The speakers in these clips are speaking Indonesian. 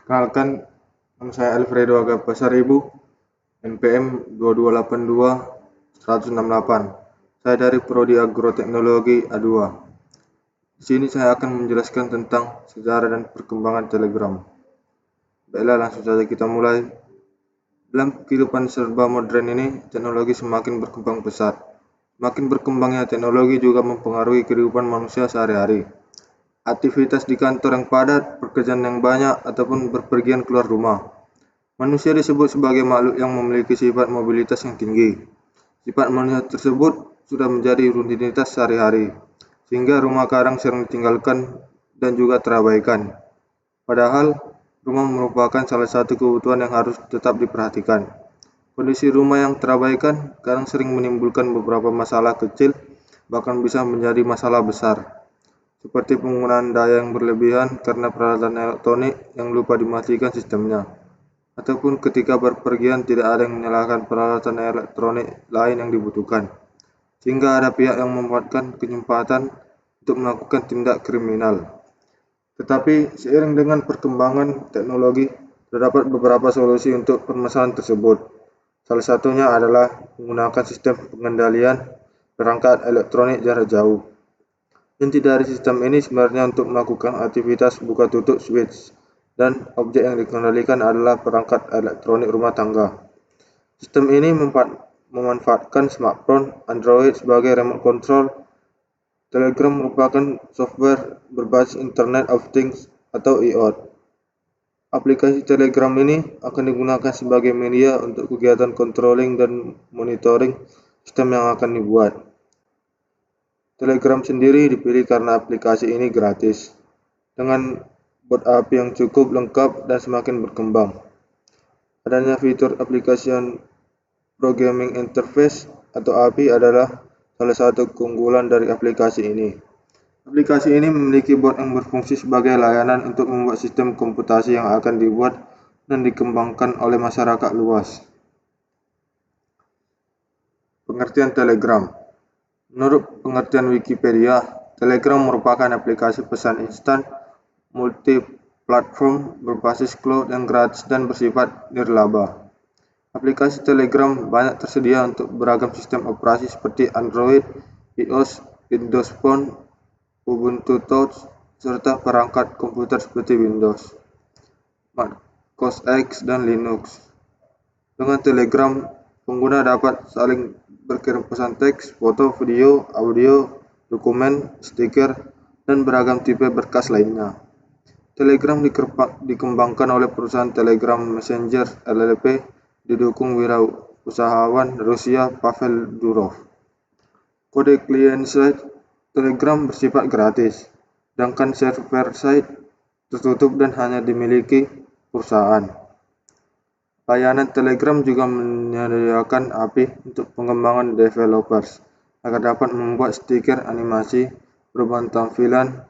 Kenalkan, nama saya Alfredo Agapa Saribu, NPM 2282-168. Saya dari Prodi Agroteknologi A2. Di sini saya akan menjelaskan tentang sejarah dan perkembangan Telegram. Baiklah, langsung saja kita mulai. Dalam kehidupan serba modern ini, teknologi semakin berkembang pesat. Makin berkembangnya teknologi juga mempengaruhi kehidupan manusia sehari-hari. Aktivitas di kantor yang padat, pekerjaan yang banyak, ataupun berpergian keluar rumah. Manusia disebut sebagai makhluk yang memiliki sifat mobilitas yang tinggi. Sifat manusia tersebut sudah menjadi rutinitas sehari-hari, sehingga rumah kadang sering ditinggalkan dan juga terabaikan. Padahal, rumah merupakan salah satu kebutuhan yang harus tetap diperhatikan. Kondisi rumah yang terabaikan kadang sering menimbulkan beberapa masalah kecil, bahkan bisa menjadi masalah besar, seperti penggunaan daya yang berlebihan karena peralatan elektronik yang lupa dimatikan sistemnya, ataupun ketika berpergian tidak ada yang menyalakan peralatan elektronik lain yang dibutuhkan, sehingga ada pihak yang memanfaatkan kesempatan untuk melakukan tindak kriminal. Tetapi seiring dengan perkembangan teknologi, terdapat beberapa solusi untuk permasalahan tersebut. Salah satunya adalah menggunakan sistem pengendalian perangkat elektronik jarak jauh. Inti dari sistem ini sebenarnya untuk melakukan aktivitas buka tutup switch, dan objek yang dikendalikan adalah perangkat elektronik rumah tangga. Sistem ini memanfaatkan smartphone Android sebagai remote control. Telegram merupakan software berbasis Internet of Things atau IoT. Aplikasi Telegram ini akan digunakan sebagai media untuk kegiatan controlling dan monitoring sistem yang akan dibuat. Telegram sendiri dipilih karena aplikasi ini gratis, dengan bot API yang cukup lengkap dan semakin berkembang. Adanya fitur application programming interface atau API adalah salah satu keunggulan dari aplikasi ini. Aplikasi ini memiliki bot yang berfungsi sebagai layanan untuk membuat sistem komputasi yang akan dibuat dan dikembangkan oleh masyarakat luas. Pengertian Telegram. Menurut pengertian Wikipedia, Telegram merupakan aplikasi pesan instan multi-platform berbasis cloud yang gratis dan bersifat nirlaba. Aplikasi Telegram banyak tersedia untuk beragam sistem operasi seperti Android, iOS, Windows Phone, Ubuntu Touch, serta perangkat komputer seperti Windows, Mac OS X, dan Linux. Dengan Telegram, pengguna dapat saling berkirim pesan teks, foto, video, audio, dokumen, stiker, dan beragam tipe berkas lainnya. Telegram dikembangkan oleh perusahaan Telegram Messenger LLP, didukung wirausahawan Rusia Pavel Durov. Kode client-side Telegram bersifat gratis, sedangkan server-side tertutup dan hanya dimiliki perusahaan. Layanan Telegram juga menyediakan API untuk pengembangan developers agar dapat membuat stiker, animasi, perubahan tampilan,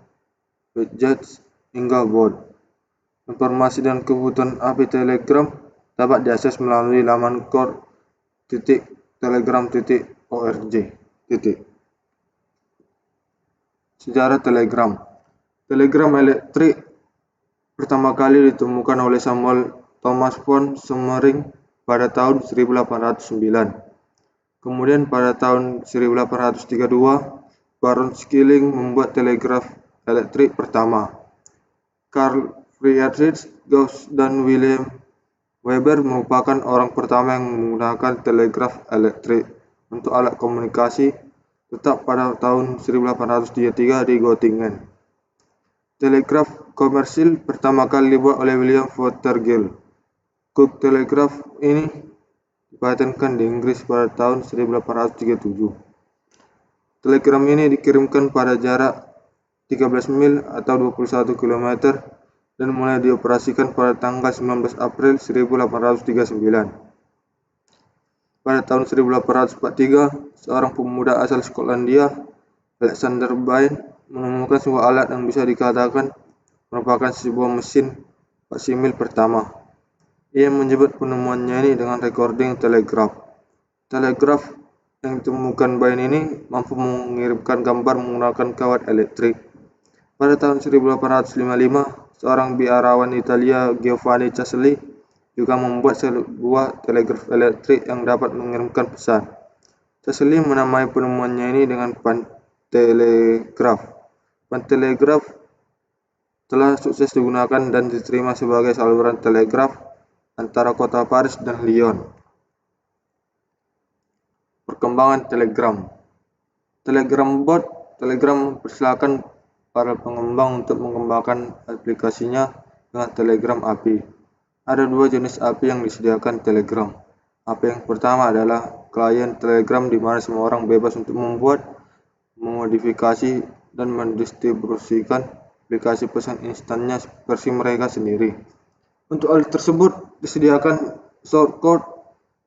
widgets, hingga bot. Informasi dan kebutuhan API Telegram dapat diakses melalui laman core.telegram.org. Sejarah Telegram. Telegram elektrik pertama kali ditemukan oleh Samuel Thomas von Sommering pada tahun 1809. Kemudian pada tahun 1832, Baron Skilling membuat telegraf elektrik pertama. Carl Friedrich Gauss dan Wilhelm Weber merupakan orang pertama yang menggunakan telegraf elektrik untuk alat komunikasi tetap pada tahun 1833 di Göttingen. Telegraf komersil pertama kali dibuat oleh William Fothergill. Cook Telegraph ini dipatenkan di Inggris pada tahun 1837. Telegram ini dikirimkan pada jarak 13 mil atau 21 km dan mulai dioperasikan pada tanggal 19 April 1839. Pada tahun 1843, seorang pemuda asal Skotlandia, Alexander Bain, menemukan sebuah alat yang bisa dikatakan merupakan sebuah mesin faksimil pertama. Ia menyebut penemuannya ini dengan recording telegraph. Telegraph yang ditemukan Bain ini mampu mengirimkan gambar menggunakan kawat elektrik. Pada tahun 1855, seorang biarawan Italia, Giovanni Caselli, juga membuat sebuah telegraf elektrik yang dapat mengirimkan pesan. Caselli menamai penemuannya ini dengan pantelegraf. Pantelegraf telah sukses digunakan dan diterima sebagai saluran telegraf antara kota Paris dan Lyon. Perkembangan Telegram. Telegram mempersilahkan para pengembang untuk mengembangkan aplikasinya dengan Telegram API. Ada dua jenis API yang disediakan Telegram. API yang pertama adalah klien Telegram di mana semua orang bebas untuk membuat, memodifikasi, dan mendistribusikan aplikasi pesan instannya versi mereka sendiri. Untuk hal tersebut disediakan shortcode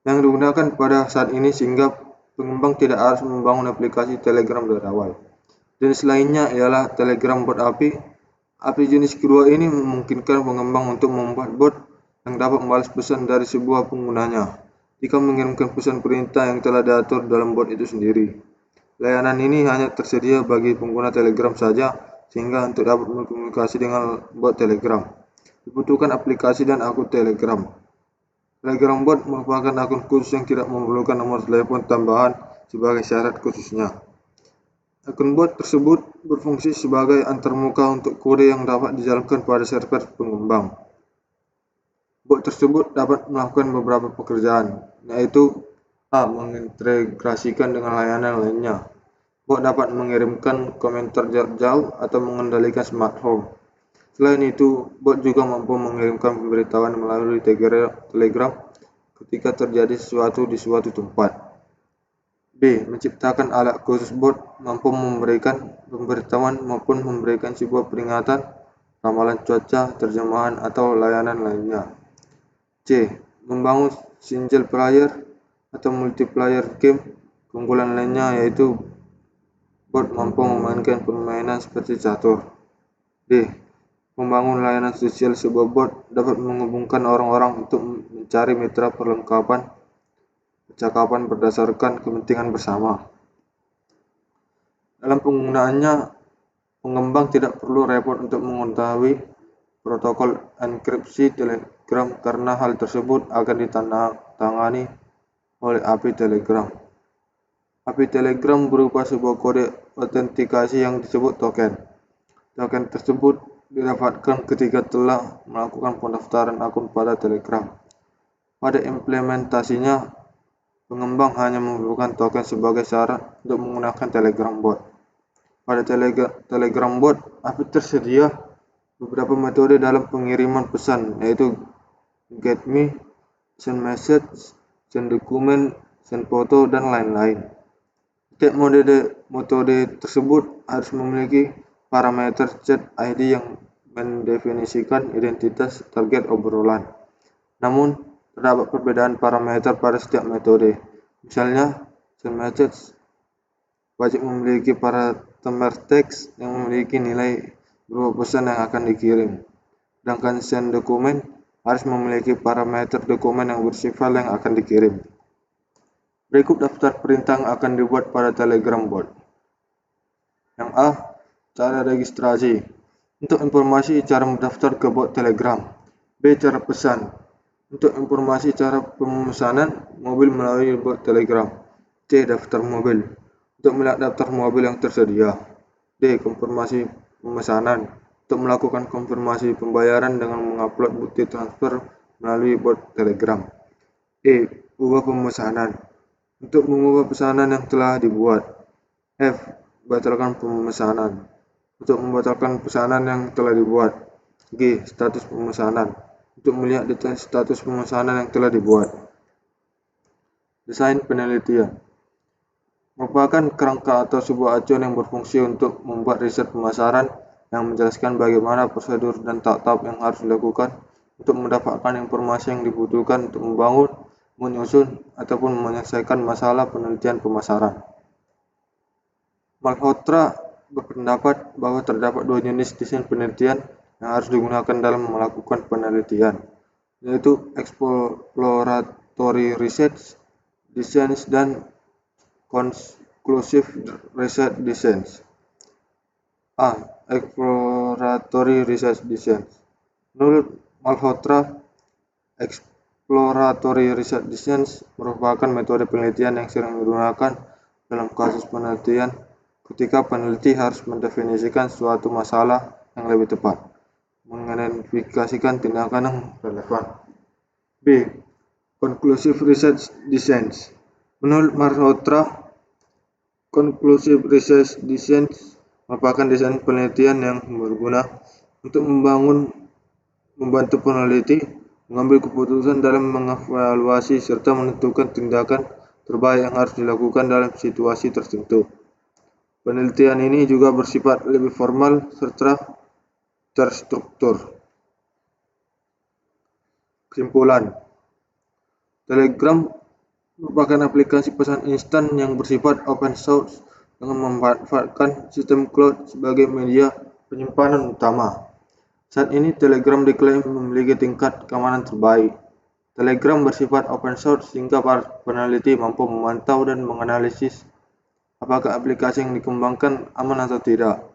yang digunakan pada saat ini sehingga pengembang tidak harus membangun aplikasi Telegram dari awal. Jenis lainnya ialah Telegram Bot API. API jenis kedua ini memungkinkan pengembang untuk membuat bot yang dapat membalas pesan dari sebuah penggunanya jika mengirimkan pesan perintah yang telah diatur dalam bot itu sendiri. Layanan ini hanya tersedia bagi pengguna Telegram saja, sehingga untuk dapat berkomunikasi dengan bot Telegram dibutuhkan aplikasi dan akun Telegram. Telegram Bot merupakan akun khusus yang tidak memerlukan nomor telepon tambahan sebagai syarat khususnya. Akun bot tersebut berfungsi sebagai antarmuka untuk kode yang dapat dijalankan pada server pengembang. Bot tersebut dapat melakukan beberapa pekerjaan, yaitu A. Mengintegrasikan dengan layanan lainnya. Bot dapat mengirimkan komentar jarak jauh atau mengendalikan smart home. Selain itu, bot juga mampu mengirimkan pemberitahuan melalui Telegram ketika terjadi sesuatu di suatu tempat. B. Menciptakan alat khusus bot mampu memberikan pemberitahuan maupun memberikan sebuah peringatan, ramalan cuaca, terjemahan, atau layanan lainnya. C. Membangun single player atau multiplayer game. Keunggulan lainnya yaitu bot mampu memainkan permainan seperti catur. D. Membangun layanan sosial. Sebuah bot dapat menghubungkan orang-orang untuk mencari mitra perlengkapan percakapan berdasarkan kepentingan bersama. Dalam penggunaannya, pengembang tidak perlu repot untuk mengetahui protokol enkripsi Telegram karena hal tersebut akan ditandatangani oleh API Telegram. API Telegram berupa sebuah kode autentikasi yang disebut token. Token tersebut didapatkan ketika telah melakukan pendaftaran akun pada Telegram. Pada implementasinya, pengembang hanya memerlukan token sebagai syarat untuk menggunakan Telegram Bot. Pada Telegram Bot, API tersedia beberapa metode dalam pengiriman pesan, yaitu GetMe, Send Message, Send Document, Send Foto, dan lain-lain. Setiap metode tersebut harus memiliki parameter chat ID yang mendefinisikan identitas target obrolan. Namun, terdapat perbedaan parameter pada setiap metode. Misalnya, send message wajib memiliki parameter teks yang memiliki nilai berupa pesan yang akan dikirim. Sedangkan send document harus memiliki parameter dokumen yang bersifat yang akan dikirim. Berikut daftar perintah yang akan dibuat pada Telegram Bot. Yang A. Cara registrasi. Untuk informasi cara mendaftar ke bot Telegram. B. Cara pesan. Untuk informasi cara pemesanan mobil melalui bot Telegram. C. Daftar mobil. Untuk melihat daftar mobil yang tersedia. D. Konfirmasi pemesanan. Untuk melakukan konfirmasi pembayaran dengan mengupload bukti transfer melalui bot Telegram. E. Ubah pemesanan. Untuk mengubah pesanan yang telah dibuat. F. Batalkan pemesanan. Untuk membatalkan pesanan yang telah dibuat. G. Status pemesanan. Untuk melihat detail status pemesanan yang telah dibuat. Desain penelitian merupakan kerangka atau sebuah acuan yang berfungsi untuk membuat riset pemasaran yang menjelaskan bagaimana prosedur dan tahap-tahap yang harus dilakukan untuk mendapatkan informasi yang dibutuhkan untuk membangun, menyusun, ataupun menyelesaikan masalah penelitian pemasaran. Malhotra berpendapat bahwa terdapat dua jenis desain penelitian yang harus digunakan dalam melakukan penelitian, yaitu exploratory research designs dan conclusive research designs. A. Exploratory research designs. Menurut Malhotra, exploratory research designs merupakan metode penelitian yang sering digunakan dalam kasus penelitian ketika peneliti harus mendefinisikan suatu masalah yang lebih tepat, mengidentifikasikan tindakan yang relevan. B. Conclusive research designs. Menurut Malhotra, conclusive research designs merupakan desain penelitian yang berguna untuk membantu peneliti mengambil keputusan dalam mengevaluasi serta menentukan tindakan terbaik yang harus dilakukan dalam situasi tertentu. Penelitian ini juga bersifat lebih formal serta terstruktur. Kesimpulan, Telegram merupakan aplikasi pesan instan yang bersifat open source dengan memanfaatkan sistem cloud sebagai media penyimpanan utama. Saat ini Telegram diklaim memiliki tingkat keamanan terbaik. Telegram bersifat open source sehingga para peneliti mampu memantau dan menganalisis apakah aplikasi yang dikembangkan aman atau tidak.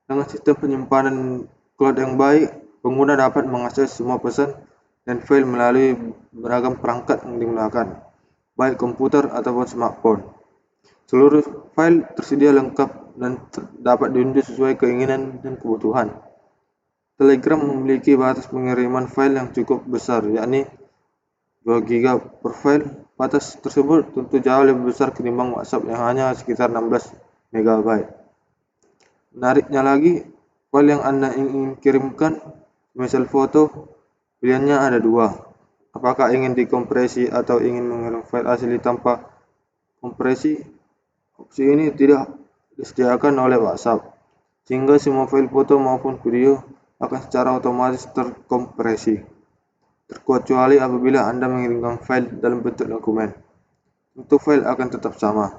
Dengan sistem penyimpanan cloud yang baik, pengguna dapat mengakses semua pesan dan file melalui beragam perangkat yang digunakan, baik komputer ataupun smartphone. Seluruh file tersedia lengkap dan dapat diunduh sesuai keinginan dan kebutuhan. Telegram memiliki batas pengiriman file yang cukup besar, yakni 2 GB per file. Batas tersebut tentu jauh lebih besar ketimbang WhatsApp yang hanya sekitar 16 MB. Menariknya lagi, file yang Anda ingin kirimkan, misal foto, pilihannya ada dua. Apakah ingin dikompresi atau ingin mengirim file asli tanpa kompresi? Opsi ini tidak disediakan oleh WhatsApp, sehingga semua file foto maupun video akan secara otomatis terkompresi, terkecuali apabila Anda mengirimkan file dalam bentuk dokumen. Untuk file akan tetap sama,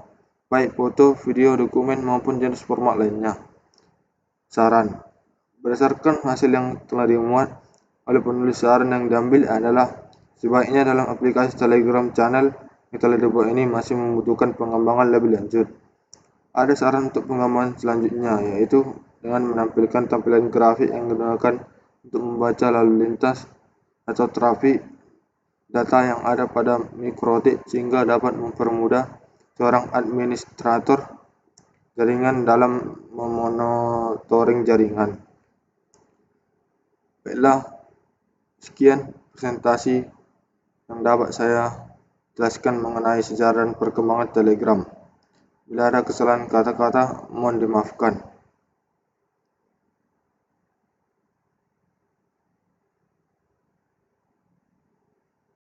baik foto, video, dokumen, maupun jenis format lainnya. Saran, berdasarkan hasil yang telah dimuat oleh penulis, saran yang diambil adalah sebaiknya dalam aplikasi Telegram channel yang telah dibuat ini masih membutuhkan pengembangan lebih lanjut. Ada saran untuk pengembangan selanjutnya, yaitu dengan menampilkan tampilan grafik yang digunakan untuk membaca lalu lintas atau trafik data yang ada pada mikrotik sehingga dapat mempermudah seorang administrator jaringan dalam memonitoring jaringan. Baiklah, sekian presentasi yang dapat saya jelaskan mengenai sejarah dan perkembangan Telegram. Bila ada kesalahan kata-kata, mohon dimaafkan.